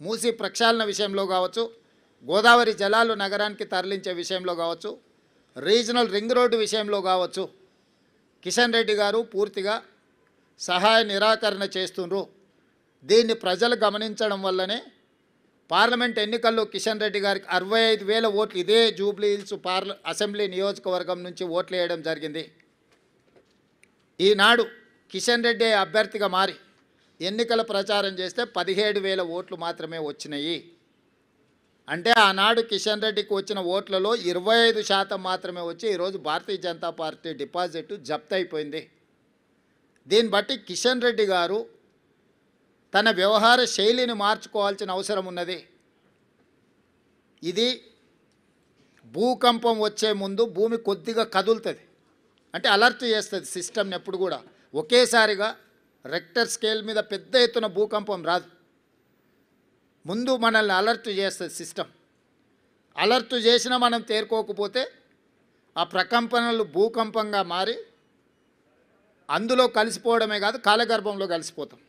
మూసీ ప్రక్షాళన విషయంలో కావచ్చు, గోదావరి జలాలు నగరానికి తరలించే విషయంలో కావచ్చు, రీజనల్ రింగ్ రోడ్డు విషయంలో కావచ్చు, కిషన్ రెడ్డి గారు పూర్తిగా సహాయ నిరాకరణ చేస్తుండ్రు. దీన్ని ప్రజలు గమనించడం వల్లనే పార్లమెంట్ ఎన్నికల్లో కిషన్ రెడ్డి గారికి 65,000 ఓట్లు ఇదే జూబ్లీ హిల్స్ అసెంబ్లీ నియోజకవర్గం నుంచి ఓట్లు వేయడం జరిగింది. ఈనాడు కిషన్ రెడ్డి అభ్యర్థిగా మారి ఎన్నికల ప్రచారం చేస్తే 17,000 ఓట్లు మాత్రమే వచ్చినాయి. అంటే ఆనాడు కిషన్ రెడ్డికి వచ్చిన ఓట్లలో 25% మాత్రమే వచ్చి ఈరోజు భారతీయ జనతా పార్టీ డిపాజిట్ జప్తు అయిపోయింది. దీన్ని బట్టి కిషన్ రెడ్డి గారు తన వ్యవహార శైలిని మార్చుకోవాల్సిన అవసరం ఉన్నది. ఇది భూకంపం వచ్చే ముందు భూమి కొద్దిగా కదులుతుంది, అంటే అలర్ట్ చేస్తుంది సిస్టమ్ని. ఎప్పుడు కూడా ఒకేసారిగా రెక్టర్ స్కేల్ మీద పెద్ద ఎత్తున భూకంపం రాదు, ముందు మనల్ని అలర్ట్ చేస్తుంది సిస్టమ్. అలర్ట్ చేసినా మనం తేరుకోకపోతే ఆ ప్రకంపనలు భూకంపంగా మారి అందులో కలిసిపోవడమే కాదు కాలగర్భంలో కలిసిపోతాం.